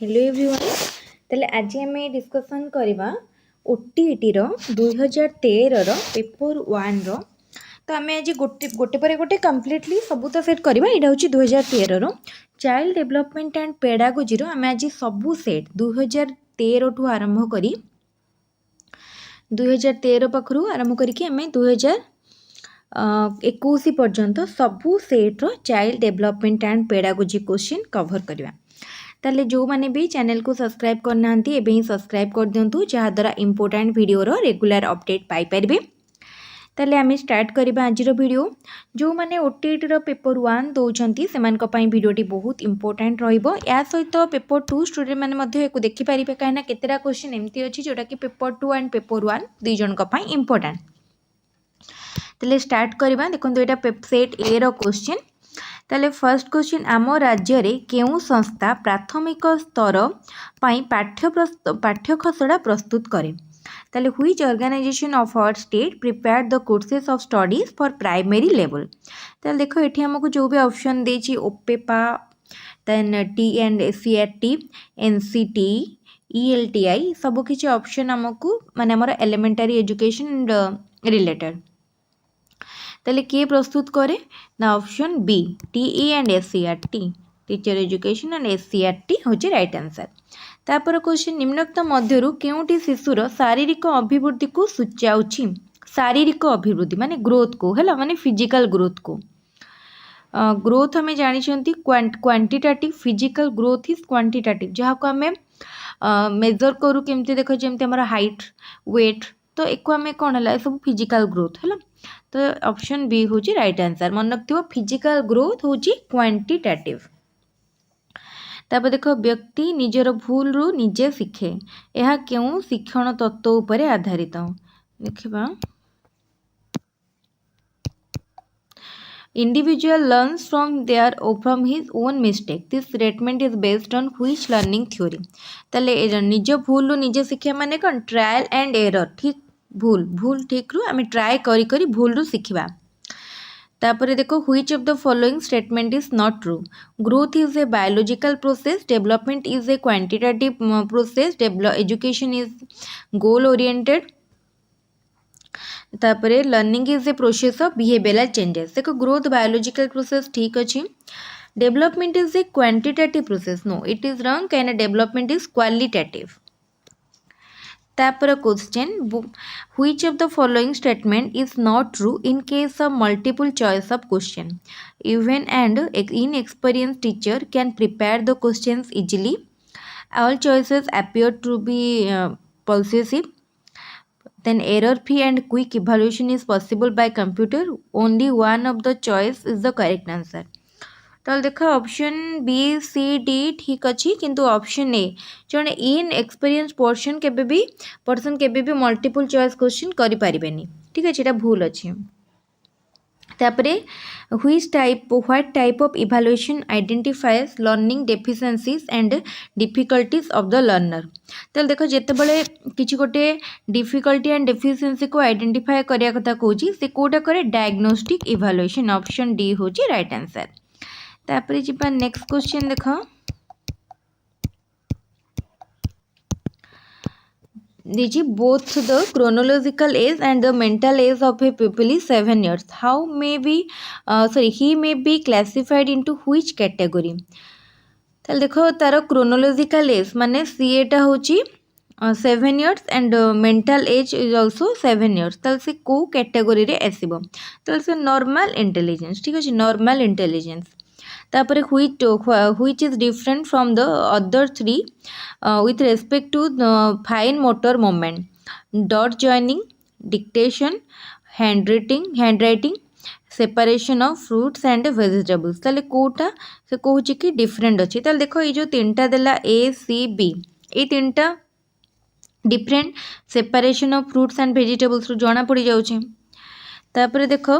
Hello everyone ताले आज आम डिस्कसन करवा ओटीईटी रो 2013 रो पेपर 1 रो। तो आम आज गोटे गोटे पर गोटे कम्प्लीटली सबू तो सेट करवा। यहाँ हूँ 2013 रो चाइल्ड डेवलपमेंट एंड पेडागोजी रो आम आज सबू सेट 2013 ठू आरंभ करी 2013 पाखु आरंभ करके आम 2021 पर्यंत सबू सेट रो child development and pedagogy question cover करवा। ताले जो माने भी चैनल को सब्सक्राइब करना एबे ही सब्सक्राइब कर दिंतु जहाँद्वारा इंपोर्टेंट वीडियो रो रेगुलर अपडेट पाई परिबे। ताले आम स्टार्ट करबा आज वीडियो। जो माने ओटीईटी रो पेपर 1 दौरान से वीडियोटी बहुत इंपोर्टेंट रहिबो। या सहित पेपर 2 स्टूडेंट माने मध्ये एको देखि परिबे काहेना केतेरा क्वेश्चन एमती अछि जोटा कि पेपर 2 एंड पेपर 1 दुई जन को पई इंपोर्टेंट। ताले स्टार्ट करबा। देखंतु एटा सेट ए रो क्वेश्चन। ताले फर्स्ट क्वेश्चन आम राज्य रे केउ संस्था प्राथमिक स्तर पाई पाठ्य खसड़ा प्रस्तुत करे। ताले which organisation of our state prepare the courses of studies for primary level. ताले देखो एठी हमको जो भी ऑप्शन देछि ओपेपा देन टी&सीआरटी एनसीटी ईएलटीआई सब किछि ऑप्शन हमको माने हमर एलिमेंटरी एजुकेशन रिलेटेड। ताले के प्रस्तुत करे ना option B TE and SCERT teacher education and SCERT होची राइट आंसर। तापर क्वेश्चन निम्नोक्त मध्यरु केउटी शिशुर शारीरिक अभिवृद्धि को सूचाउछि। शारीरिक अभिवृद्धि माने ग्रोथ को हैला माने फिजिकल ग्रोथ को। ग्रोथ हमें जानिछंती quantitative physical growth is quantitative जहाँ को हमें मेजर करू केमती देखो जेमती हमर हाइट वेट तो एको हमें कौन है सब फिजिकल ग्रोथ है। तो ऑप्शन बी हूँ राइट आंसर मन रखियो फिजिकल ग्रोथ हूँ क्वांटिटेटिव। तापर देखो व्यक्ति निजर भूल रु निजे शिखे यह क्यों शिक्षण तत्व उपरे आधारित देखिबा। Individual learns from his own mistake. This statement is based on which learning theory? ताले निज भूल रु निजे शिखे माने कौन ट्रायल एंड एरर ठीक भूल भूल ठीक रु आम ट्राए करी करी भूल रु शिखिबा। तापरे देखो which of the following statement is not true? Growth is a biological process, development is a quantitative process, education is goal oriented, तापरे learning is a process of behavioural changes. देखो ग्रोथ बायोलॉजिकल प्रोसेस ठीक अच्छी development is a quantitative process no it is wrong कहना development is qualitative. तापर question which of the following statement is not true in case of multiple choice of question. Even and inexperience teacher can prepare the questions easily all choices appear to be possessive. Then error free and quick evaluation is possible by computer. Only one of the choice is the correct answer. तो देखो option B C D ठीक अच्छी किंतु option A जन in experience person केबे भी multiple choice question करि परिबेनी ठीक अच्छे भूल अच्छी। तापरे what type of evaluation identifies learning deficiencies and difficulties of the learner. तो देखो जितेबाला किसी गोटे डिफिकल्टी एंड डेफिशिएंसी को आइडेंटिफाई करिया कथा कहूँ से कोटा करे डायग्नोस्टिक इवैल्यूएशन ऑप्शन डी हूँ राइट आंसर। तापरे जिबा नेक्स्ट क्वेश्चन देखो Digi both the chronological age and the mental age of a pupil is 7 years. How may be he may be classified into which category? ताले देखो तार chronological age माने सी एटा होची 7 years and mental age is also 7 years ताले से को category रे आसीबो ताले से नॉर्मल इंटेलिजेंस ठीक अछि नॉर्मल इंटेलिजेंस। तापर which is different from the other three with respect to fine motor movement dot joining dictation handwriting separation of fruits and vegetables। ताले कोटा से कहूँ कि डिफरेंट अच्छी। ताले देखो ये जो तीनटा देला ए सी बी ये तीनटा different separation of fruits and vegetables जना पड़ जाऊँ। तापर देखो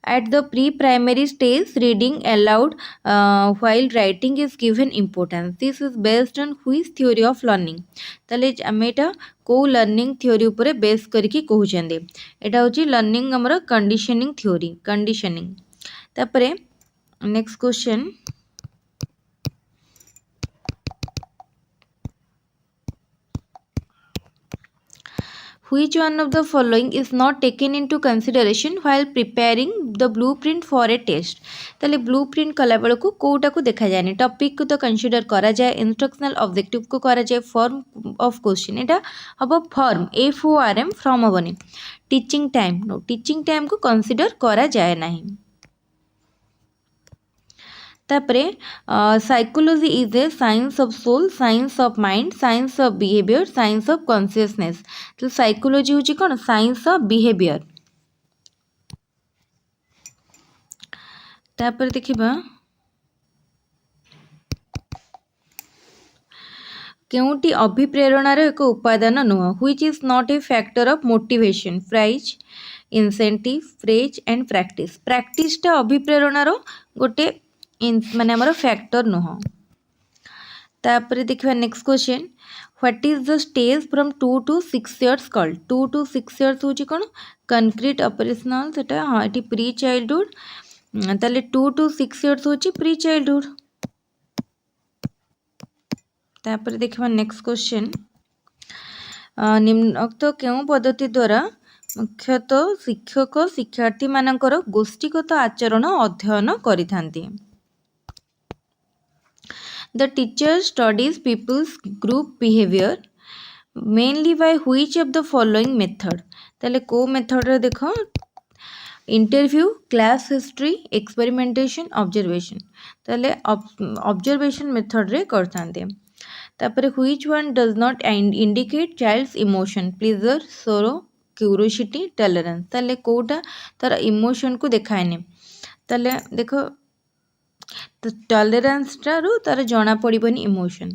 at the pre primary stage reading allowed while writing is given importance this is based on which theory of learning. ताले आम एटा को लर्निंग थ्योरी उपरे बेस करके कहउछंदे एटा होची लर्निंग हमर कंडीशनिंग थ्योरी कंडीशनिंग। तापर next question Which one of the following is not taken into consideration while preparing the blueprint for a test? ताले blueprint कला बेल को कोटा को देखा जाए टॉपिक को तो कंसीडर करा जाए इंस्ट्रक्शनल ऑब्जेक्टिव को करा जाए फॉर्म ऑफ क्वेश्चन एटा हम फॉर्म FORM फ्रॉम हेनी teaching time no teaching time को कंसीडर करा जाए नहीं तापरे psychology is a science of soul science of mind science of behaviour science of consciousness तो साइकोलॉजी हूँ कौन साइंस ऑफ बिहेवियर तापर देखिबा केउटी अभिप्रेरणार एक उपादान नुह which is not a factor of motivation prize incentive praise and practice प्रैक्टिसटा अभिप्रेरणार गोटे माने हमर फैक्टर नुह तापर देखिबा next question what is the stage from 2 to 6 years called 2 to 6 years होची कोन कंक्रीट ऑपरेशनल सेटा हां एटी प्री चाइल्डहुड ताले 2 to 6 years होची प्री चाइल्डहुड तापर देखिबा नेक्स्ट क्वेश्चन निम्नोक्त केउ पद्धति द्वारा मुख्यतः शिक्षक शिक्षार्थी मानकर गोष्ठीगत आचरण अध्ययन करिथांती The teacher studies people's group behavior mainly by which of the following method? ताले को मेथड रे देखो interview class history experimentation observation ताले ऑब्जर्वेशन मेथड रे करथांते तापर which one does not indicate child's emotion pleasure sorrow curiosity tolerance ताले कोटा तार emotion को देखाएने ताले देखो तो टॉलरेंस टारू तार जना पड़िबनी इमोशन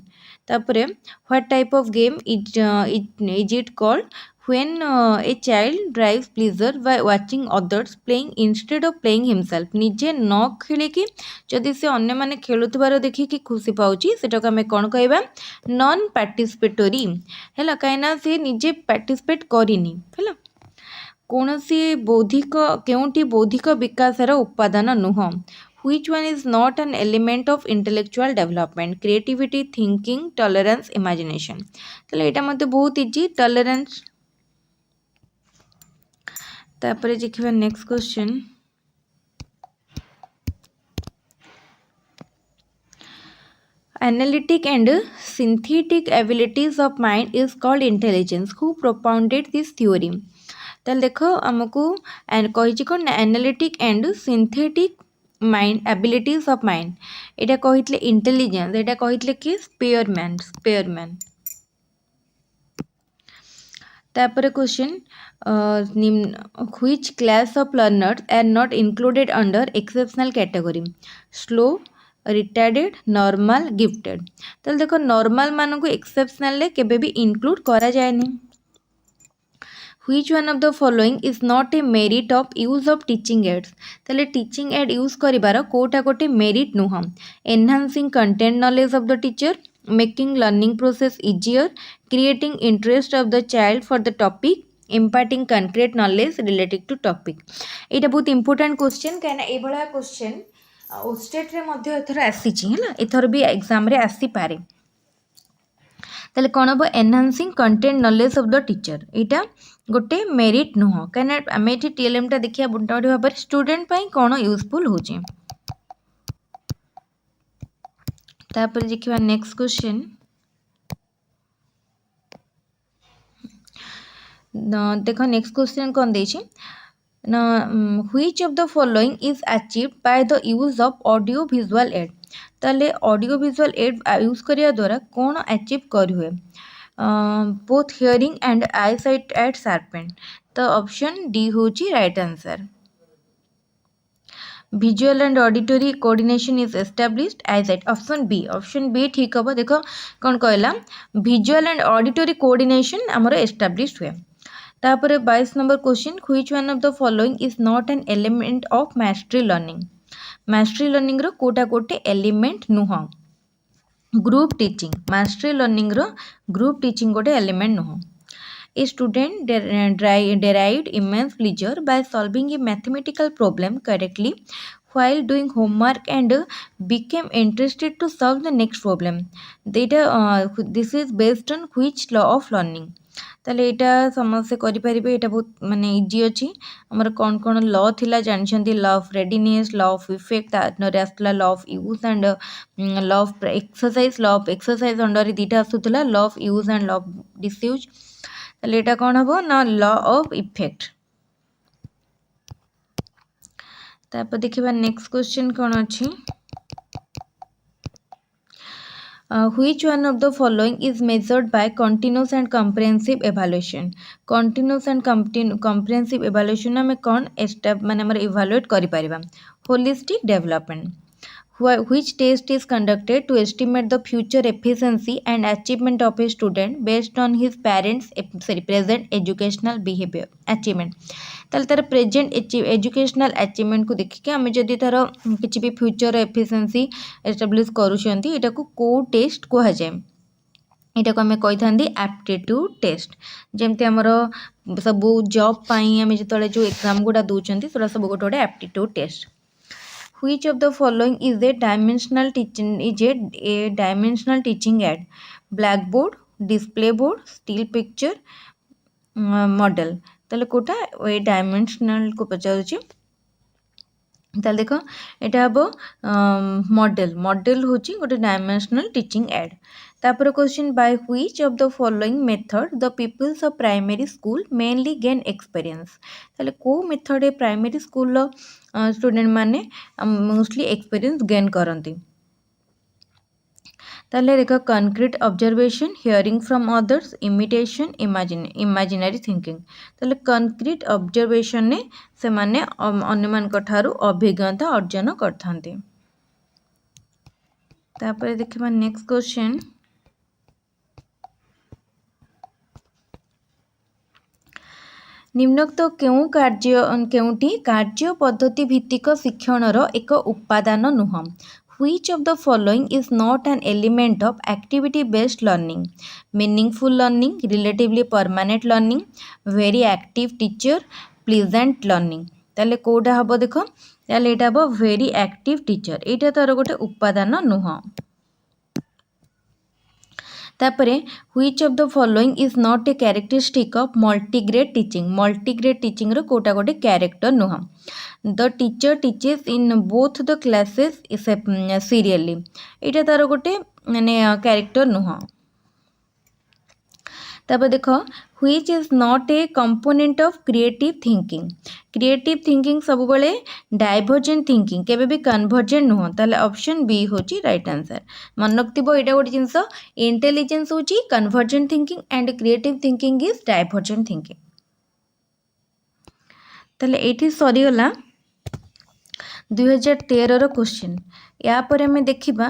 तापरे what type of game is it called when a child drives pleaser by watching others playing instead of playing himself निजे न खेले कि जदि से अन्य माने खेलुतबार देखि कि खुशी पाउची सेटा को हमें कोन कहबा नॉन पार्टिसिपेटरी हैला काइना से निजे पार्टिसिपेट करिनी हैला कोनोसी बौद्धिक केउंटी बौद्धिक विकासर उपादान नुह Which one is not an element of intellectual development? Creativity, thinking, tolerance, imagination. चलो एटा मते बहुत इजी tolerance. तापरे देखिबा next question Analytic and synthetic abilities of mind is called intelligence. Who propounded this theory? ताल देखो हमको कहिछि कोन analytic and synthetic mind abilities of mind एटा कहितले इंटेलिजेंस एटा कहितले कि स्पेयरमैन तापर question which class of learners are not included under exceptional category slow retarded normal gifted ताल देखो नॉर्मल मान को एक्सेप्शनल ले केबे भी इंक्लूड करा जाय नहीं Which one of the following is not a merit of use of teaching aids? ताले teaching aid use करिबार कोटा कोटे merit नुह enhancing content knowledge of the teacher, making learning process easier, creating interest of the child for the topic, imparting concrete knowledge related to topic. एटा बहुत important question कहना ए भला question ओस्टेट रे मध्य एथर आसीची हैला एथर भी exam रे आसी पारे ताले कोन हबो enhancing content knowledge of the teacher एटा गोटे मेरिट नुह कहीं आम ये टीएलएम टा देखिए बुंटाबुटी भाव में स्टूडेंट पाई कौन यूजफुल होची तापर देखिबा नेक्स्ट क्वेश्चन देखो नेक्स्ट क्वेश्चन कौन देछि ना which of the following is achieved by the use of audio visual add ताले ऑडियो विजुअल एड यूज करिया द्वारा कौन अचीव कर हुए both hearing and eyesight at sharpened the option D होची right answer visual and auditory coordination is established eyesight option B ठीक हबो देखो कौन कहला visual and auditory coordination हमर established हुए तापर 22 number question which one of the following is not an element of mastery learning रो कोटा कोटे element नुह ग्रुप टीचिंग मास्टरी लर्निंग रो ग्रुप टीचिंग गोटे एलिमेंट नुह a student derived immense pleasure by solving a mathematical problem correctly while doing homework and became interested to solve the next problem this is based on which law of learning ताले एटा समस्त करि परिबे एटा बहुत माने easy अछि हमर कोन कोन law थिला जानछंती law of readiness law of effect नरे आसला law of use and law of exercise under दीटा आसुतला law of use and law of disuse ताले एटा कोन हबो ना लॉ ऑफ इफेक्ट तापर देखिबा नेक्स्ट क्वेश्चन कोन अछि which one of the following is measured by continuous and comprehensive evaluation continuous and comprehensive evaluation में कौन स्टेप माने हमर इवैल्यूएट करि परिबा holistic development which test is conducted to estimate the future efficiency and achievement of a student based on his parents present educational behavior achievement ताले तार present educational achievement को देखिके आम जदि तार किसी भी फ्यूचर एफिशिएंसी एस्टाब्लिश करूछंती एटा को टेस्ट कह जाए एटा को आम कही था एप्टीट्यूड टेस्ट जमती आमर सब जॉब पाई आम जो जो एग्जाम गुड़ा दूसरी से सब गोटे गोटे aptitude test which of the following is a dimensional teaching aid blackboard display board still picture model ताले कोटा ए डायमेंशनल को पचारुछि ताले देखो एटा हबो मॉडल होची गोटे डायमेंशनल टीचिंग एड तापर question by which of the following method the peoples of primary school mainly gain experience ताले को मेथड ए प्राइमरी स्कूल स्टूडेंट माने मोस्टली एक्सपीरियंस गेन करंती ताले देखो concrete observation hearing from others imitation imaginary thinking ताले concrete observation ने से माने अन्य मान ठारू अभिज्ञता अर्जन करथांते तापर देखिबा नेक्स्ट क्वेश्चन निम्नोक्त केउटी कार्य पद्धति भित्तिक शिक्षणर एक उपादान नुह which of the following is not an element of activity based learning meaningful learning relatively permanent learning very active teacher pleasant learning ताले कोडा हबो देखो ताले एटा हबो very active teacher एटा तार गोटे उपादान नुह तापरे which of the following is not a characteristic of multigrade teaching रो कोटा गोटे कैरेक्टर नुह the teacher teaches in both the classes serially एटा तार गोटे माने कैरेक्टर नुह तापर देखो which is not a component of creative thinking सब बळे divergent thinking केबे भी convergent नुह ताले ऑप्शन बी होची राइट आंसर मन रखतिबो एटा गोटे जिंस इंटेलिजेंस होची convergent thinking and creative thinking is divergent thinking ताले एठी सरी गला 2013 रो क्वेश्चन या पर हमें देखिबा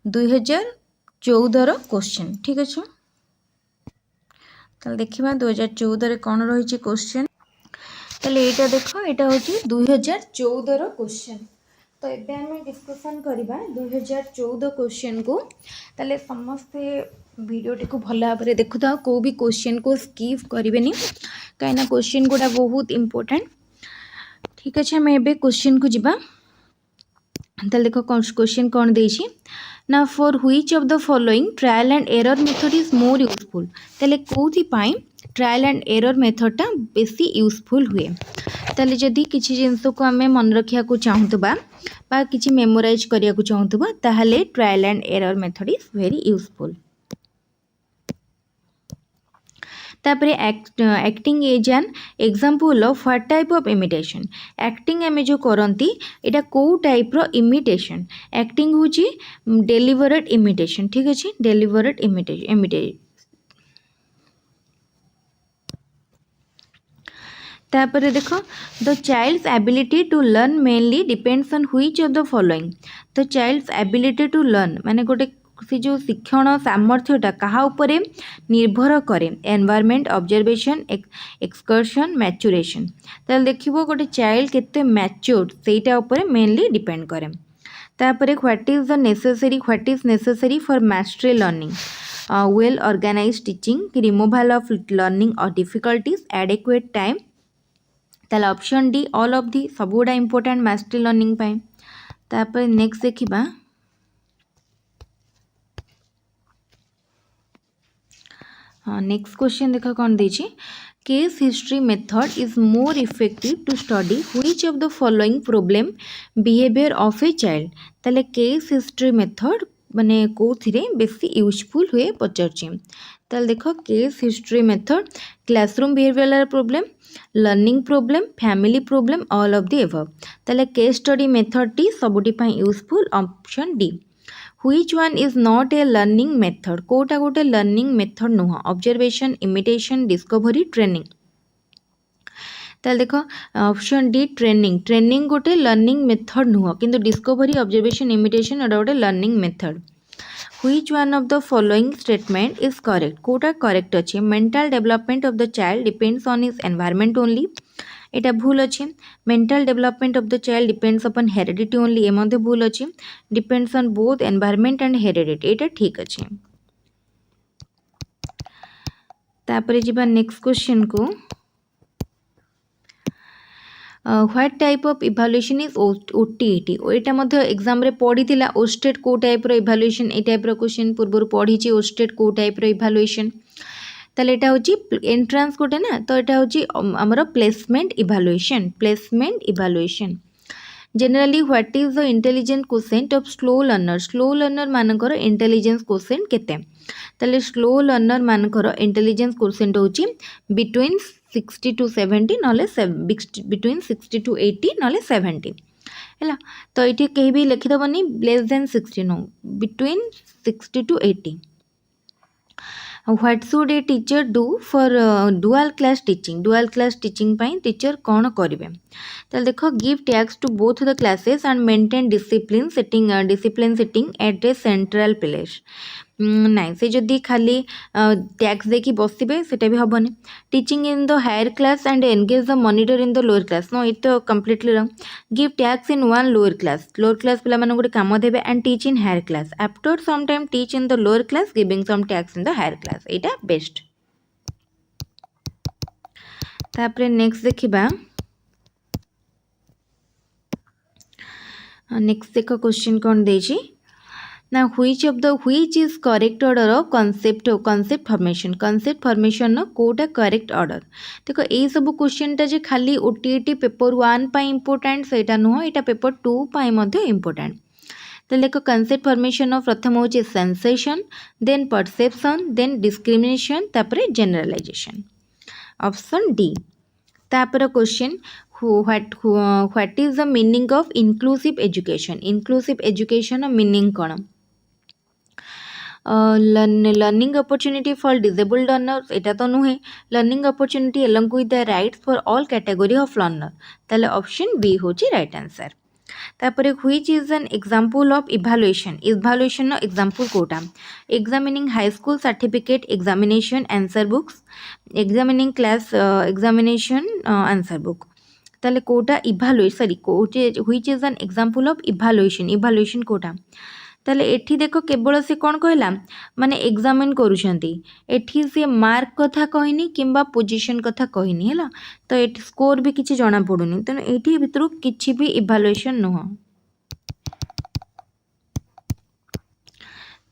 2014 रो क्वेश्चन ठीक अछि ताले देखिबा 2014 रे कोन रहिछि क्वेश्चन ताले एटा देखो एटा होछि 2014 रो क्वेश्चन तो एबे हमें डिस्कशन करबा 2014 क्वेश्चन को ताले समस्त वीडियो टी को भल भाव में देखुता को भी क्वेश्चन को स्किप करेनि कहीं क्वेश्चन गुड़ा बहुत इंपोर्टेंट ठीक अच्छे हमें एबे क्वेश्चन को जीवा ताले देखो क्वेश्चन कौन देछि ना for which of the following trial and error method is more useful ताले कोथि पाई ट्रायल एंड एरर मेथड टा बेसी यूजफुल हुए ताले जदी किछि जिंस को हमें मन रखिया को चाहतबा बा किछि मेमोराइज करिया को चाहतबा ताहले trial and error method is very useful तापरे acting is an example of what type of imitation acting आमे जो करंती एटा को टाइप रो इमिटेशन एक्टिंग होची डेलिबरेट इमिटेशन ठीक अछि डेलिबरेट इमिटेशन तापर देखो the child's ability to learn mainly depends on which of the following the child's ability to learn माने गोटे से जो शिक्षण सामर्थ्यटा कहा उपरे निर्भर करे एनवायरनमेंट ऑब्जर्वेशन एक्सकर्शन मैच्योरेशन ताल देखिबो गोटे चाइल्ड केते मैच्योर्ड सेटा उपरे मेनली डिपेंड करे तापरे what is necessary for mastery learning well organised teaching removal of learning और डिफिकल्टीज एडेक्वेट टाइम ताल option D all of the सबुडा इंपोर्टेंट मास्टरी लर्निंग पाए तापर नेक्स्ट देखिबा हाँ नेक्स्ट क्वेश्चन देखा कौन देछि case history method is more effective to study which of the following problem behaviour of a child ताले केस हिस्ट्री मेथड माने कोथिरे बेसी यूजफुल हुए पचारछि ताले देखो case history method classroom behavioural problem learning problem family problem all of the above ताले case study method टी सबुटी पई useful option D Which one is not a learning method? कोटा गोटे learning method नुह observation, imitation, discovery, training. ताल देखो option D training गोटे लर्निंग मेथड नुह किंतु डिस्कवरी ऑब्जर्वेशन इमिटेशन एटा गोटे learning method Which one of the following statement is correct? कोटा करेक्ट अच्छे mental development of the child depends on his environment only एटा भूल अच्छे mental development of the child depends upon heredity only ए मध्य भूल अच्छे depends on both environment and heredity एटा ठीक अच्छे तापरे जिबा नेक्स्ट क्वेश्चन को what type of evaluation is OTET Etah Madhya exam रे पड़ी थिला ओस्टेट को टाइप रो इवैल्यूएशन ए टाइप रो क्वेश्चन पूर्व पढ़ी ओस्टेट को टाइप रो इवैल्यूएशन ताले एटा होची एंट्रांस कोटे ना तो एटा होची हमर placement evaluation generally what is the intelligent quotient of slow learner मानकर इंटेलिजेंस क्वोशिएंट केते ताले स्लो लर्नर मानकर इंटेलिजेंस क्वोशिएंट होची बिटवीन 60 to 70 नले बिटवीन 60 to 80 नले 70 है तो ये कहीं भी लिखिदबनी less than 60 no between 60 to 80 what should a teacher do for dual class teaching पाई टीचर कौन करेंगे तो देखो give tasks to both the classes and maintain discipline sitting at a central place नाई से जदि खाली टैक्स देखी बसबे सेटा भी हेनी teaching in the higher class and engage the monitor in the lower class no it completely wrong give tasks in one lower class पिला माने गोटे काम देबे and teach in higher class after some time teach in the lower class giving some tasks in the higher class एटा best तापरे next देखिबा next देखो question कौन देछि ना which is correct order of concept formation कोटा correct order देखो ये सब क्वेश्चन टा जे खाली ओटीईटी पेपर 1 पाई इंपोर्टेंट सेटा नुह एटा पेपर 2 पाई मध्य इंपोर्टेंट तो देखो कंसेप्ट फॉर्मेशन ऑफ प्रथम होचे sensation then perception then discrimination तापरे जनरलाइजेशन ऑप्शन डी तापर question what is the meaning of inclusive education meaning कौन learning opportunity for disabled learners एटा तो नुहे learning opportunity along with the rights for all category of learner ताले option B होची right answer तापरे which is an example of evaluation no example कोटा examining high school certificate examination answer books examining class examination answer book ताले कोटा which is an example of evaluation कोटा ताले एठी देखो केवल से कौन कहला माने एग्जामिन करूछंती एठी से मार्क कथा कहनी किंबा पोजीशन कथा कहनी हैला तो एठी स्कोर भी किछि जणा पडुनी त एठी भितरु किछि भी इवैल्यूएशन नुह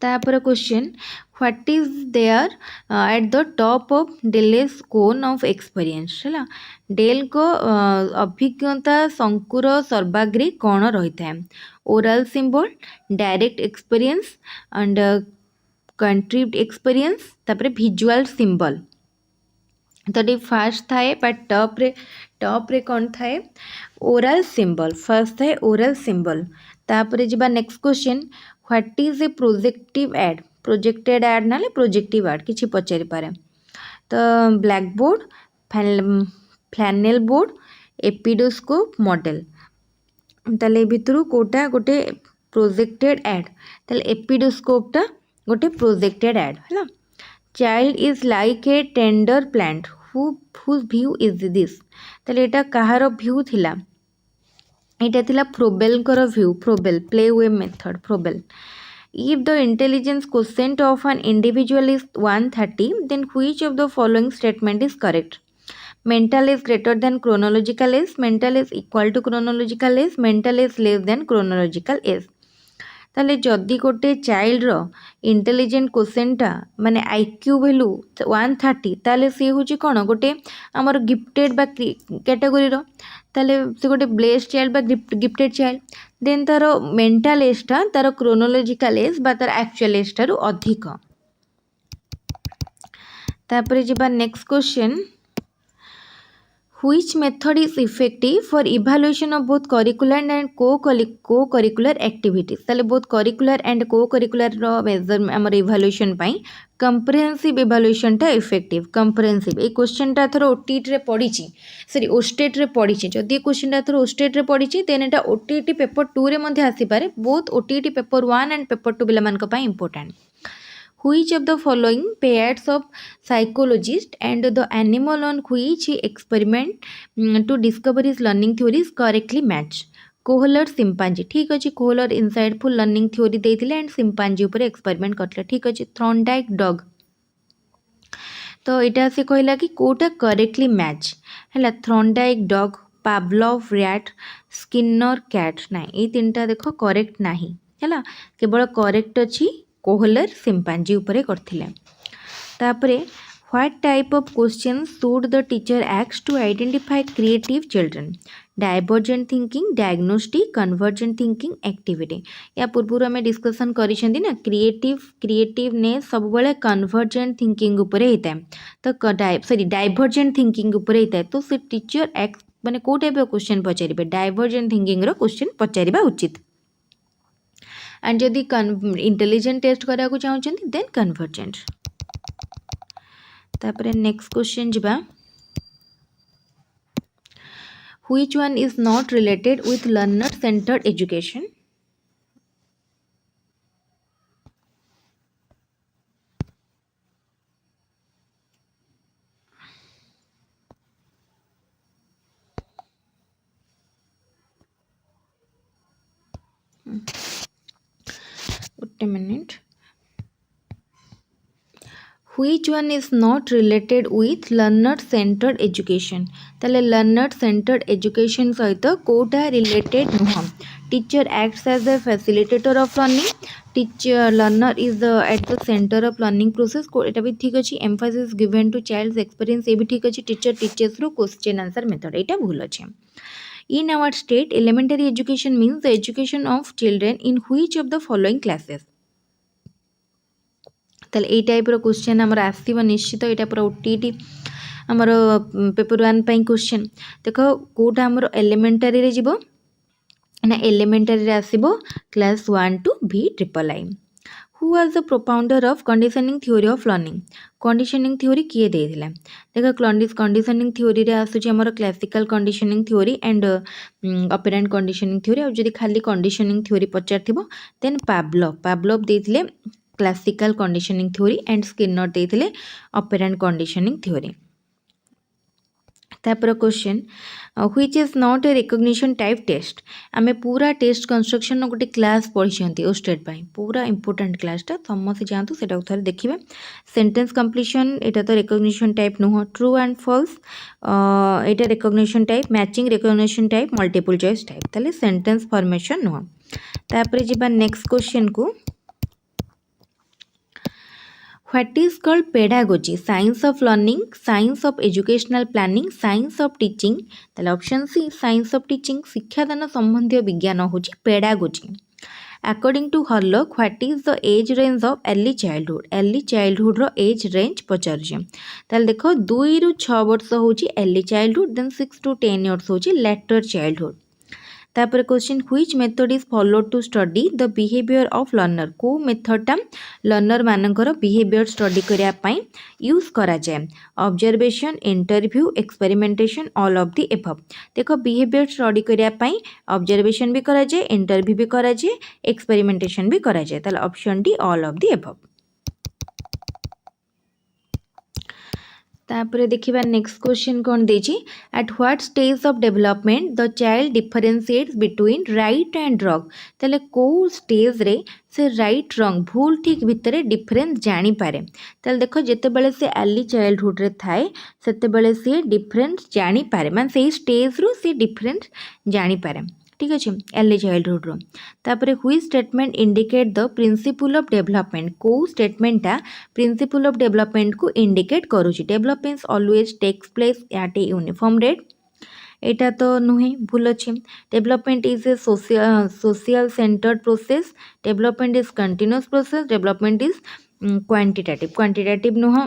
तापर question what is there at the top of Dale's cone of experience है डेल को अभिज्ञता शंकुर सर्वाग्रे कौन रही है oral symbol direct experience and contribute experience तापर विजुअल सिंबल तो फास्ट थाए टॉप रे कौन थाए ओरल सिंबल फर्स्ट थाए ओरल सिंबल तापर जिबा next question what is a projected aid ना प्रोजेक्टिव एड किसी पचारि पारे तो black board flannel board epidiascope model ताले भितरु कोटा गोटे प्रोजेक्टेड एड ताले एपिडोस्कोपटा गोटे प्रोजेक्टेड एड है child is like a tender plant whose view is this ताले एटा कहार व्यू थिला एटा थिला फ्रोबेल कर view Froebel play way method Froebel if the intelligence quotient of an individual is 130 then which of the following statement is correct mental is greater than chronological age mental is equal to chronological age mental is less than chronological age ताले जदि गोटे child intelligent क्वेश्चनटा माने IQ value 130 ताले सी हूँ कौन गोटे आमर gifted बा कैटेगोरी ताले से गोटे ब्लेस्ड चाइल्ड बा गिफ्टेड चाइल्ड देन तार मेंटल एजटा तार क्रोनोलॉजिकल एज बा तार एक्चुअल एज ठारू अधिक। तापरे जिबा next question Which method is effective for evaluation of both curricular and co-curricular activities? ताले both curricular and co-curricular रो मेजर हमर evaluation पाई comprehensive evaluation टा effective comprehensive ए क्वेश्चन टा थरो ओटीटी रे पड़ी ची सॉरी ओस्टेट रे पड़ी ची जदि ए क्वेश्चन टा थरो ओस्टेट रे पड़ी ची देन एटा ओटीटी पेपर 2 रे मध्ये आसी पारे both OTT paper 1 and paper 2 बिला मान को पाई important. Which of the following pairs of psychologist and the animal on which he experiment to discover his learning theories correctly match? Kohler chimpanzee ठीक अच्छे Kohler insightful learning theory देते and chimpanzee उपर experiment करते ठीक अच्छे थ्रॉन्डाइक डग तो यहाँ से कहला कि कोटा करेक्टली मैच है थ्रॉन्डाइक डग पावलोव रैट स्किनर कैट ना ये तीन टा देख करेक्ट ना है केवल करेक्ट अच्छी कोहलर सिंपांजी उपरे करथिले। तापरे what type of question should the teacher एक्स to identify creative children? Divergent thinking diagnostic convergent thinking activity या पूर्व आम डिस्कसन करिसेंती ना क्रिएटिवनेस सब बेले कन्वर्जेंट थिंकिंग उपरे होता है तो सॉरी डाइवर्जेंट थिंकिंग उपरे होता है तो से टीचर एक्स माने को टाइप ऑफ क्वेश्चन पचारिबे डाइवर्जेंट थिंकिंग रो क्वेश्चन पचारिबा उचित एंड जदि इंटेलिजेंट टेस्ट करा को चाहते देन कन्वर्जेंट। तापरे नेक्स्ट क्वेश्चन जिबा which one is not related with learner centred education? Wait a minute. Which one is not related with learner centered education? ताले learner centered education सहित Kota related नुह teacher acts as a facilitator of learning teacher learner is at the center of learning process को एटा भी ठीक अछि emphasis given to child's experience ये भी ठीक अछि teacher teaches through question answer method एटा भूल अछि। In our state, elementary education means the education of children in which of the following classes? ताले ए टाइप रो क्वेश्चन हमर आसीबो निश्चित एटा पूरा ओटीटी हमर पेपर 1 पई क्वेश्चन देखो कोटा हमर एलिमेंटरी रे जिवो ना एलिमेंटरी रे आसीबो क्लास 1 टू भी triple I. Who was the propounder of conditioning theory of learning? Conditioning theory किए देथिला देखो कंडीशनिंग थ्योरी रे आसुची हमर classical conditioning theory and operant conditioning theory और जदी खाली कंडीशनिंग थ्योरी पचारथिबो देन पावलोव देथिले classical conditioning theory and Skinner देथिले ऑपरेंट कंडीशनिंग थ्योरी। तापर question which is not a recognition type test? आमे पूरा टेस्ट कंस्ट्रक्शन गोटे क्लास पढ़ी ओस्टेट पाई पूरा इंपोर्टेंट क्लासटा समस्त जातु सेटा थोड़े देखिए। सेंटेंस कंप्लीशन एटा तो रिकॉग्निशन टाइप नुह ट्रू एंड फॉल्स एटा recognition type matching recognition type multiple choice type ताले सेंटेंस फॉर्मेशन नुह। तापर जिबा नेक्स्ट क्वेश्चन को What is called pedagogy? Science of learning, science of educational planning, science of teaching. ताले option C science of teaching शिक्षादान संबंधी विज्ञान होची pedagogy. According to Harlock, what is the age range of early childhood? early childhood row age range पचारुछे ताले देखो 2 ରୁ 6 वर्ष होची early childhood then 6 to 10 years होची later childhood। तापर question which method is followed to study the behaviour of learner? को मेथडटा learner मानकर बिहेवियर स्टडी करिया पई यूज करा जाय? Observation interview experimentation all of the above. देखो बिहेवियर स्टडी करिया पई ऑब्जर्वेशन भी करा जाय इंटरव्यू भी करा जाय एक्सपेरिमेंटेशन भी करा जाय ताले option D all of the above. तापर देखिबा नेक्स्ट क्वेश्चन कोन देछि at what stage of development the child differentiates between right and wrong? ताले को स्टेज रे से राइट रॉन्ग भूल ठीक भितरे डिफरेंस जानी पारे ताले देखो जेते बेले से अर्ली चाइल्डहुड रे थाए सेते बेले से डिफरेंस जानी पारे मान से स्टेज रो से डिफरेंस जानी पारे ठीक अच्छे अर्ली चाइल्डहुड रो तापर which statement indicate the principle of development को स्टेटमेंटा प्रिंसिपल ऑफ डेवलपमेंट को इंडिकेट करूची developments always takes place at a uniform rate एटा तो नुहे भूल अच्छे development is a social centred process development is continuous process development is quantitative नुह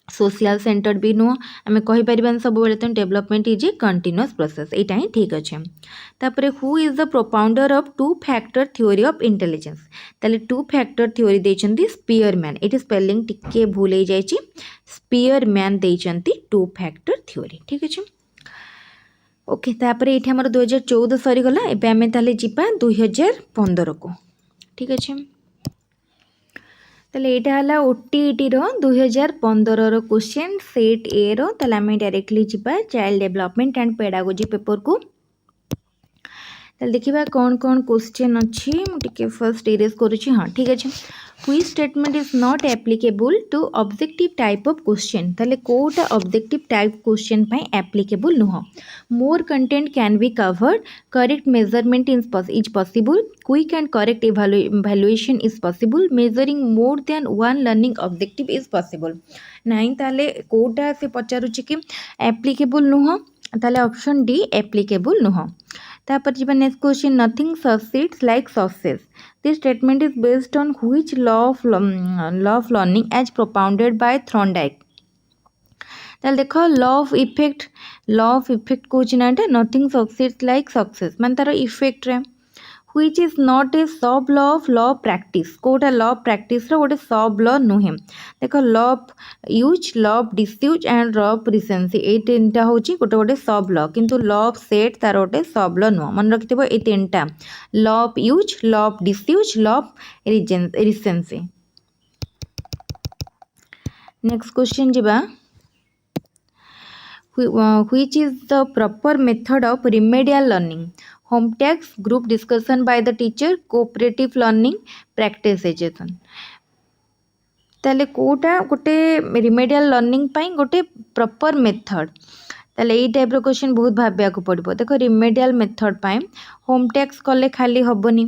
सोशल सेंटर्ड भी नुह आम कहीपर सब बेले तो development is a continuous process यहाँ ही ठीक अच्छे तापर who is the propounder of to factor theory of intelligence ताले टू फैक्टर थ्योरी देइछंती स्पीयरमैन एटी स्पेलिंग टिके भूल हो जाइए स्पीयरमैन देइछंती टू फैक्टर थ्योरी ठीक अच्छे ओके तापर ये आमर 2014 सरीगला एबे आमे ताले जिपा 2015 को ठीक अच्छे ताले एटा हला ओटीईटी रो 2015 रो क्वेश्चन सेट ए रो ताले आमे डायरेक्टली जिपा child development and pedagogy paper को ताले देखिबा कौन कौन क्वेश्चन अच्छी मुझे फर्स्ट इरेज करुँची हाँ ठीक अच्छे which statement is not applicable to objective type of question ताले कोटा ऑब्जेक्टिव टाइप क्वेश्चन पाई एप्लीकेबल नुह more content can be covered correct measurement is possible quick and correct evaluation is possible measuring more than one learning objective is possible नहीं ताले कोटा से पचारुची कि applicable नुह ताले ऑप्शन डी एप्लीकेबल नुह तापर जी next question nothing succeeds like success this statement is based on which law of learning as propounded by Thorndike ताले देखो लॉ ऑफ इफेक्ट कौच ना नथिंग सक्सीड्स लाइक सक्सेस मान तार इफेक्ट रे which is not a sub law of practice कोटा law of practice रो गोटे sub law नुहे देखो law of use law of disuse and law of recency ये तीनटा होची गोटे गोटे सब लॉ किंतु लॉ ऑफ सेट तार गोटे सब लॉ नुह मन रखिथिबो ए तीनटा law of use law of disuse law of recency next question जिबा which is the proper method of remedial learning home tasks group discussion by the teacher cooperative learning practice suggestion ताले कोटा गोटे remedial learning पाई गोटे proper method ताले ये type रो question बहुत भाबिया को पड़ो देखो रिमेडियल मेथड पाई होम टैक्स कले खाली हबनी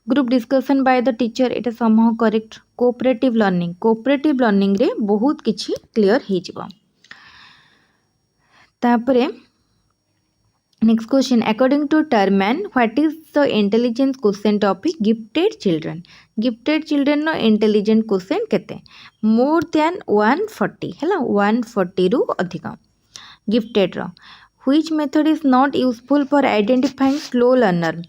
group discussion by the teacher एटा समह करेक्ट कोऑपरेटिव लर्निंग रे बहुत किछि क्लियर हो जिवो तापरे next question according to Terman what is the intelligence quotient of gifted children no intelligent quotient केते मोर देन 140 हैला 140 रु अधिक गिफ्टेड रो which method is not useful for identifying slow learner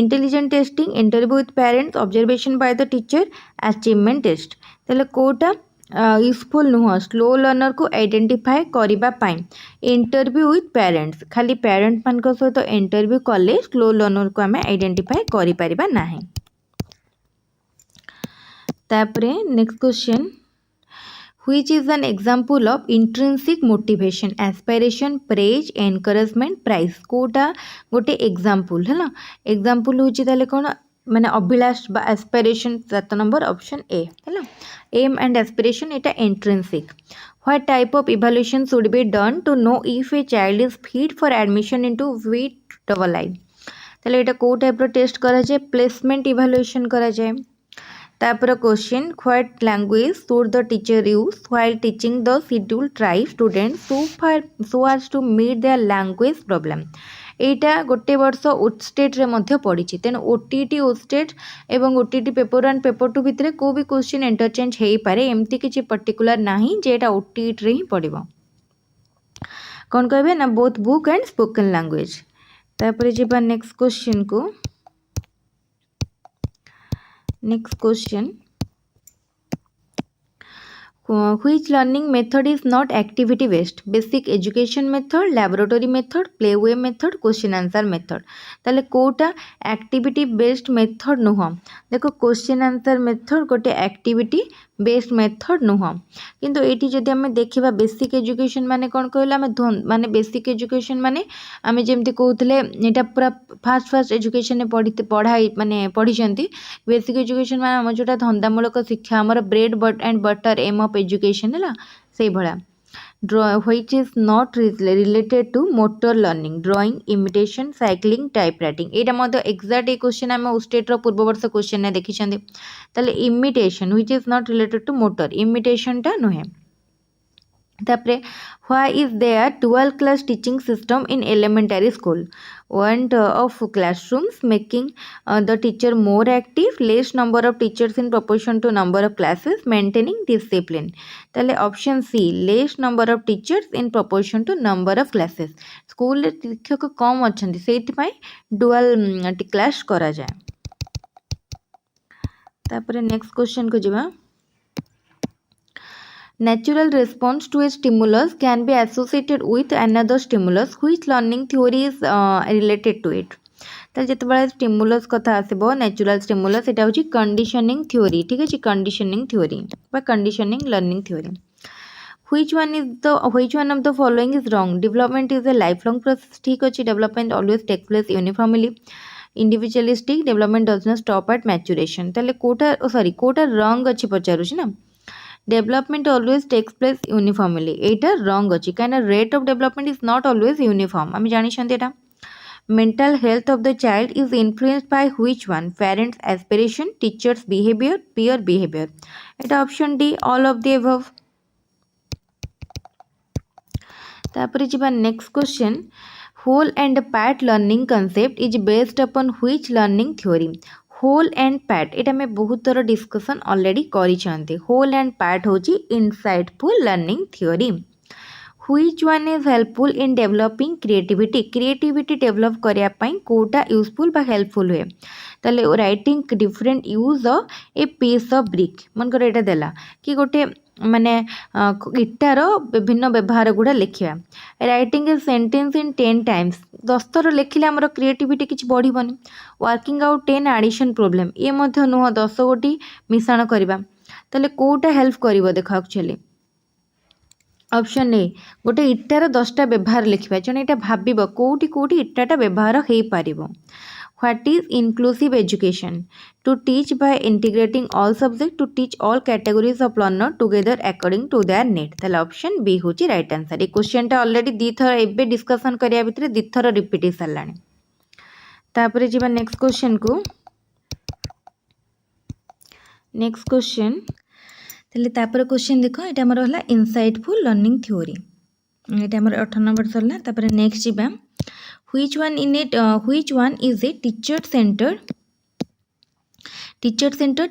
intelligent testing interview with parents observation by the teacher achievement test ताले कोटा useful नुह slow learner को identify करने इंटरव्यू विथ पेरेंट्स खाली पेरेंट मान सहित इंटरव्यू कले स्लो लर्नर को आम आइडेंटिफाई करिपरिबा नाही तापरे next question which is an example of intrinsic motivation aspiration praise encouragement prize कोटा गोटे एग्जांपल है एग्जांपल होची ताले कोन माने अभिलाष बा एस्पिरेशन 7 नंबर ऑप्शन ए है एम एंड एस्पिरेशन एटा intrinsic what type of evaluation should be done to know if a child is fit for admission into with double I ताले एटा को टाइप रो टेस्ट करा जाए प्लेसमेंट इवैल्यूएशन करा जाए तापर question what language should the teacher use while teaching the scheduled tribe students so as to meet their language problem एटा गोटे वर्ष ओस्टेट रे मध्य पड़ी तेणु ओटीटी ओस्टेट एवं ओटीटी पेपर 1 पेपर 2 भितर को भी क्वेश्चन इंटरचेंज हो पारे एमती किसी पर्टिकुलर नाही जे एटा ओटीटी रे ही पड़िबो कौन कहबे ना both book and spoken language तापर जेबा नेक्स्ट क्वेश्चन को next question which learning method is not activity based basic education method laboratory method playway method question answer method ताले कोटा activity based method नुह देखो question answer method गोटे activity best method नुह किंतु eighty जदि आम देखा बेसिक एजुकेशन माने कौन कहला माने बेसिक एजुकेशन माने आम जमी कहते यहाँ पूरा फास्ट एजुकेशन पढ़ाई माने पढ़ी बेसिक एजुकेशन माने जोटा धंदामूलक शिक्षा आमर bread and butter aim of education है से भाया which is not related to motor learning, drawing, imitation, cycling, typewriting. Etah Madhya exact A question आम स्टेट पूर्व वर्ष क्वेश्चन ने देखी ताले imitation which is not related to motor, imitation टा नुहे. तापरे why is there 12 class teaching system in elementary school? Want of classrooms making the teacher more active, less number of teachers in proportion to number of classes, maintaining discipline. ताले option C, less number of teachers in proportion to number of classes. School रे शिक्षक कम अछंती सेति पई dual class करा जाय. तापरे next question को जिबा. Natural response to a stimulus can be associated with another stimulus. Which learning theory is related to it? तो जिते स्टिमुलस कथा आसब नेचुरल स्टिमुलस एटा होची कंडीशनिंग थ्योरी. ठीक है, कंडीशनिंग थ्योरी बा conditioning learning theory. which one of the following is wrong? Development is a lifelong process. ठीक अच्छे, development always takes place uniformly. Individualistic development does not stop at maturation. ताले Kota Kota wrong अच्छे पचारुछि ना. Development always takes place uniformly. एटा wrong अच्छी kind of rate of development is not always uniform. आमी जानी छंती एटा. Mental health of the child is influenced by which one? Parents' aspiration, teachers' behavior, peer behavior. Etah option D, all of the above. तापर जिबा next question. Whole and part learning concept is based upon which learning theory? Whole and part एटा में बहुत थर discussion already करी. Whole and part होची insightful learning theory. Which one is helpful in developing creativity? Creativity develop करिया पई कोटा useful बा हेल्पफुल हुए. ताले writing different use a piece of brick मन कर एटा देला कि गोटे माने इटार विभिन्न व्यवहार गुड़ा लिखा. Writing a sentence in 10 times 10 थर लिखिले आमर क्रिएटिविटी किछि बढ़िबनी. वर्किंग आउट 10 एडिशन प्रॉब्लम ये मध्य नुह 10 गोटी मिश्रण करबा. ताले कोटा हेल्प करिवो देखो एक्चुअली ऑप्शन ए गोटे इटार 10टा व्यवहार लिखा. जने एटा भाबिबो कोठी कोठी इटाटा व्यवहार हेई पारिबो. What is inclusive education? To teach by integrating all subjects, to teach all categories of learner together according to their need. ताले ऑप्शन बी होची राइट आंसर. ए क्वेश्चन टा ऑलरेडी दी थर एबे डिस्कशन करिया भितरे दी थर रिपीट हे सरलानी. तापरे जिबा नेक्स्ट क्वेश्चन को. नेक्स्ट क्वेश्चन ताले तापर क्वेश्चन देखो एटा हमर हला इनसाइटफुल लर्निंग थ्योरी. एटा हमर 18 नंबर सरला. तापर नेक्स्ट जिबा. Which one is a teacher-centered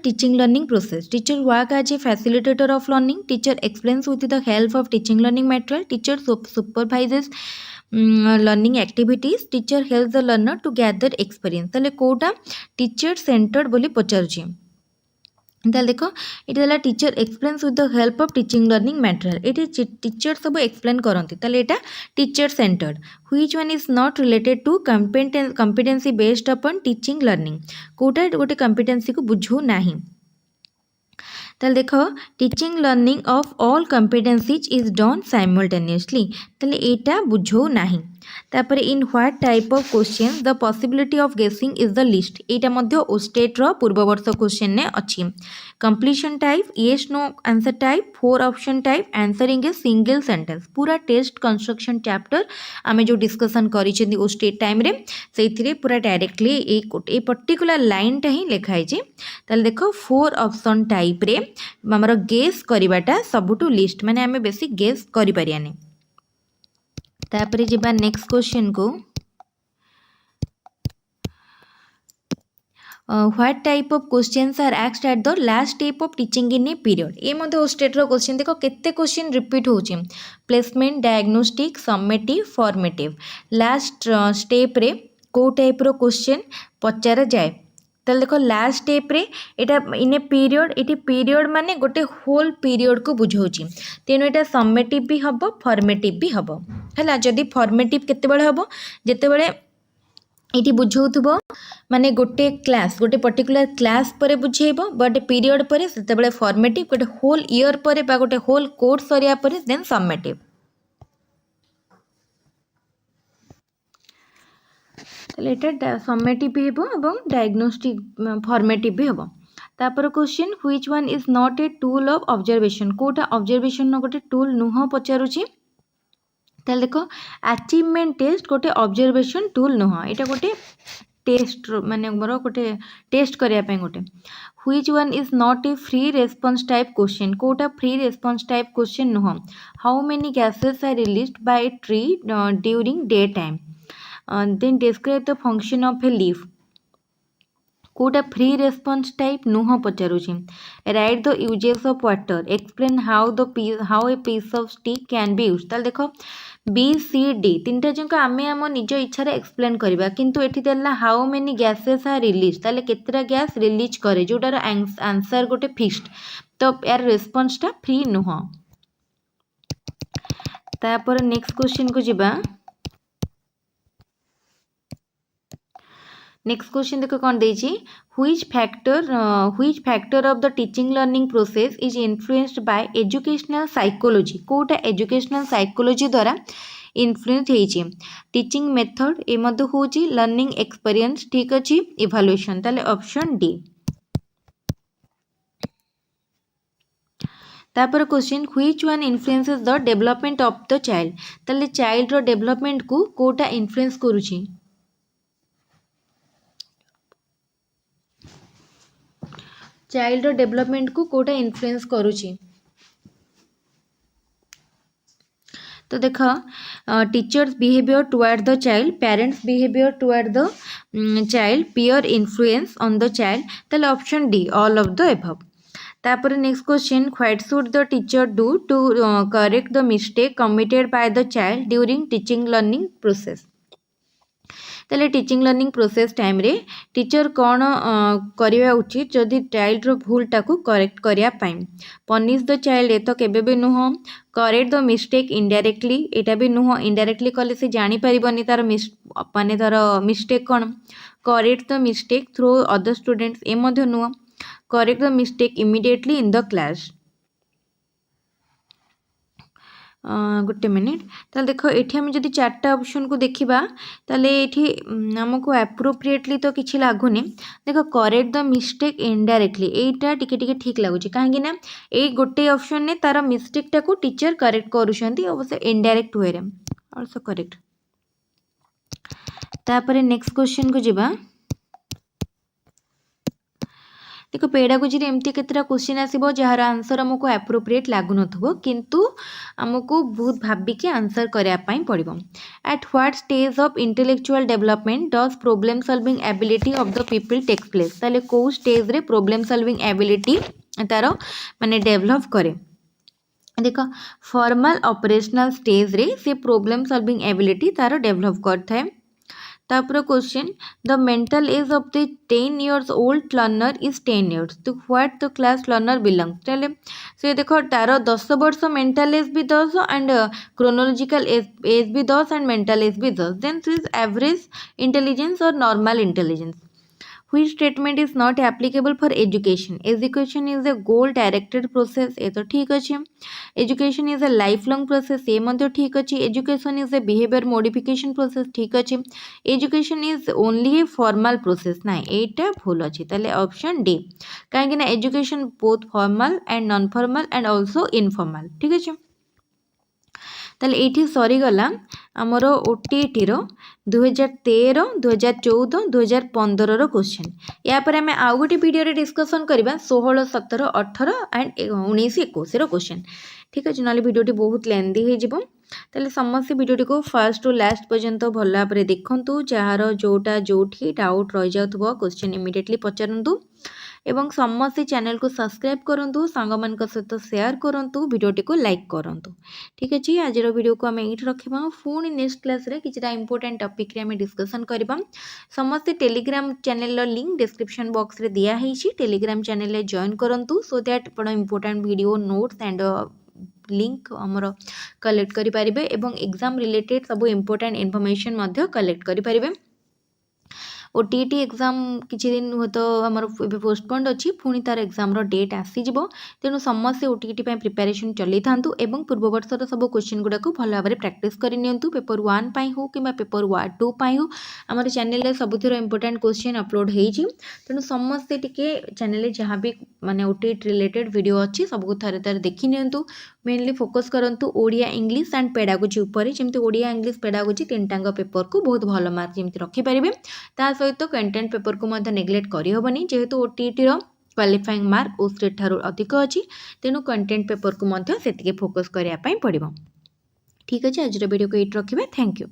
teaching learning process? Teacher work as a facilitator of learning. Teacher explains with the help of teaching learning material. Teacher supervises learning activities. Teacher helps the learner to gather experience. ताले Kota teacher-centered बोली पचारुछि. ताले देखो इटा देला teacher explains with the help of teaching learning material. ये teacher सब explain करती. ताले एटा teacher centred. Which one is not related to competency based upon teaching learning? कोटा गोटे कॉम्पिटेंसी को बुझू नाही. ताले देखो teaching learning of all competencies is done simultaneously. ताले एटा बुझू नाही. तापर in what type of question the possibility of guessing is the least. एटा मध्य ओस्टेट रो पूर्व वर्ष क्वेश्चन ने अछि. Completion type, yes no answer type, 4 option type, answering a single sentence. पूरा टेस्ट कंस्ट्रक्शन चैप्टर आमे जो डिस्कशन करिसेंदी ओस्टेट टाइम रे सेथिरे पूरा डायरेक्टली ए पर्टिकुलर लाइन टा ही लिखाई जे. ताले देखो 4 ऑप्शन टाइप रे हमर गेस करिवाटा सबटू लिस्ट माने आमे बेसी गेस करि परियानी. तापरे जिबा नेक्स्ट क्वेश्चन को. What type of questions are asked at the last step of teaching in a period? ये मध्य होस्टेट रो क्वेश्चन देखो केते क्वेश्चन रिपीट होची. Placement, diagnostic, summative, formative. Last step रे को टाइप रो क्वेश्चन पचारा जाए. ताले देखो लास्ट स्टेप रे एटा इन ए पीरियड. एटी पीरियड माने गोटे होल पीरियड को बुझाउची. तेनो एटा समेटिव भी हबो, फॉर्मेटिव भी हबो. हला जदी फॉर्मेटिव केते बेले हबो जेते बेले एटी बुझाउथबो माने गोटे क्लास गोटे पर्टिकुलर क्लास पर बुझेबो. बट पीरियड पर सेते बेले फॉर्मेटिव गोटे होल ईयर पर बा गोटे होल कोर्स सरिया पर देन समेटिव. ताले एटा समेटिव भी हेबो एवं डायग्नोस्टिक फॉर्मेटिव भी हेबो. तापर question which one is not a tool of observation कोटा ऑब्जर्वेशन गोटे टूल नुह पचारुची ताले देखो अचीवमेंट टेस्ट गोटे ऑब्जर्वेशन टूल नुह एटा गोटे टेस्ट माने मोर गोटे टेस्ट करिया पे गोटे which one is not a free response type question कोटा फ्री रेस्पॉन्स टाइप क्वेश्चन नुह how many gases are released by a tree during day time then describe the function of a leaf कोटा free response type नुह पचारुची write the uses of water explain how a piece of stick can be use ताले देखो B C D तीन टा जाक आम आम निज इच्छा एक्सप्लेन करवा किंतु एठी देला how many gases are release ताले केतरा गैस रिलीज करे जोटार आंसर गोटे फिक्स्ड तो यार रेस्पॉन्स टा फ्री नुह तापर नेक्स्ट क्वेश्चन को जिबा नेक्स्ट क्वेश्चन देखो कौन देछि which factor of the teaching learning process is influenced by educational psychology कोटा एजुकेशनल साइकोलॉजी द्वारा इन्फ्लुएंस होइछि टीचिंग मेथड ए मध्य होछि लर्निंग एक्सपीरियंस ठीक अछि इवैल्यूएशन ताले ऑप्शन डी तापर question which one influences the development of the child ताले चाइल्ड रो डेवलपमेंट को कोटा इन्फ्लुएंस करूछि चाइल्ड डेवलपमेंट को कोटा इन्फ्लुएंस करूची तो देख teachers behaviour toward the child parents behaviour toward the child peer influence on the child ताले option D all of the above तापर next question what should the teacher do to correct the mistake committed by the child during teaching learning process ताले teaching learning process time रे teacher कौन करवा उचित जदि child रो भूल टाकू correct करिया पाई पनिश द चाइल्ड ए तो केबे भी नुह करेक्ट द मिस्टेक इनडायरेक्टली एटा भी नुह इनडायरेक्टली कले से जानी परिबनी तार माने तार मिस्टेक कौन correct the mistake through other students ए मध्य नुह correct the mistake immediately in the class गोटे मिनिट ताले देखो एठी हम जदि चारटा ऑप्शन को देखिबा ताले एठी हमको एप्रोप्रिएटली तो किछि लागुनी देखो करेक्ट द मिस्टेक इनडायरेक्टली एटा टिके टिके ठीक लागुची काहेकि ना ए गोटे ऑप्शन ने तार मिस्टेक टा को टीचर करेक्ट करूछंती अवश्य इनडायरेक्ट वे रे आल्सो करेक्ट तापरे नेक्स्ट क्वेश्चन को जिबा देखो पेडागोजी रे एमती केतरा क्वेश्चन आसीबो जहार आंसर हमको एप्रोप्रिएट लागु नथबो किंतु हमको बहुत भाबी के आंसर करिया पई पड़िबो at what stage of intellectual development does problem solving ability of the people takes place ताले को स्टेज रे प्रॉब्लम सॉल्विंग एबिलिटी तारो माने डेवलप करे देखो फॉर्मल ऑपरेशनल स्टेज रे से प्रॉब्लम सॉल्विंग एबिलिटी तारो डेवलप करथाय तापर question the mental as of the 10 years old learner is 10 years तो what the class learner belong चले से देखो तार 10 वर्ष मेंटल एज भी 10 एंड क्रोनोलॉजिकल एज भी 10 एंड मेंटल एज भी 10 देन इज एवरेज इंटेलिजेंस और normal intelligence which statement is not applicable for education is a goal directed process ये तो ठीक अच्छे education is a lifelong process ये मध्य ठीक अच्छे education is a behavior modification process ठीक अच्छे education is only a formal process ना एटा भूल अच्छे ताले ऑप्शन डी कहीं ना education both formal and non formal and also informal ठीक अच्छे ताले एठी सरी गला आमर ओटीटी रो 2013 2014 2015 रो क्वेश्चन या पर हमें आउ गोटे वीडियो रे डिस्कशन करबा 16 17 18 एंड 19 21 रो क्वेश्चन ठीक अछि नाले वीडियोटी बहुत लेंदी हे जिवो ताले समस्त वीडियोटी को फर्स्ट टू लास्ट पर्यंत भल्ला परे देखंतु जहार जोटा जोठी डाउट रह जाउथबो क्वेश्चन इमीडिएटली पचारंतु एवं समस्त चैनल को सब्सक्राइब करंतु सांगमान का सहित शेयर करंतु वीडियोटी को लाइक करंतु ठीक अछि आज रो वीडियो को हम एठी रखिबा पुणी नेक्स्ट क्लास रे किछटा इंपोर्टेंट टॉपिक रे हम डिस्कशन करबा समस्त टेलीग्राम चैनल रो लिंक डिस्क्रिप्शन बॉक्स रे दिया हेछि टेलीग्राम चैनल रे जॉइन करंतु सो दैट आपण important video notes and link हमर कलेक्ट करि परिबे एवं एग्जाम रिलेटेड सब इंपोर्टेंट इन्फॉर्मेशन मध्य कलेक्ट करि परिबे ओटीईटी एग्जाम किछि दिन हो तो हमर एबे पोस्टपोन्ड अछि पुणी तार एग्जाम रो डेट आसी जिवो तेणु समस्त ओटीईटी पय प्रिपरेशन चली थांतु एवं पूर्व वर्षर सब क्वेश्चन गुडा को भल भाबरे प्रैक्टिस करि नियंतु पेपर 1 पय हो किबा पेपर 2 पय हो हमर चैनल रे सबुथिरो इंपोर्टेंट क्वेश्चन अपलोड हेछि तेणु समस्त टिके चैनल रे जहां भी माने ओटीईटी रिलेटेड वीडियो अछि सब को थरे थरे देखि नियंतु मेनली फोकस करंतु ओडिया इंग्लिश एंड पेडागोजी ऊपर जेमति ओडिया इंग्लिश पेडागोजी तीनटांग पेपर को बहुत भल मार्क जेमति रखि परिबे ता सहित कंटेंट पेपर को मध्य नेग्लेक्ट करि होबनी जेहेतु ओटीईटी रो क्वालिफाइंग मार्क ओस्टेट ठारू अधिक अछि तेणु कंटेंट पेपर को मध्य सेतिके फोकस करिया पय पड़िबो। ठीक अछि आज वीडियो को एट रखिबे। Thank you.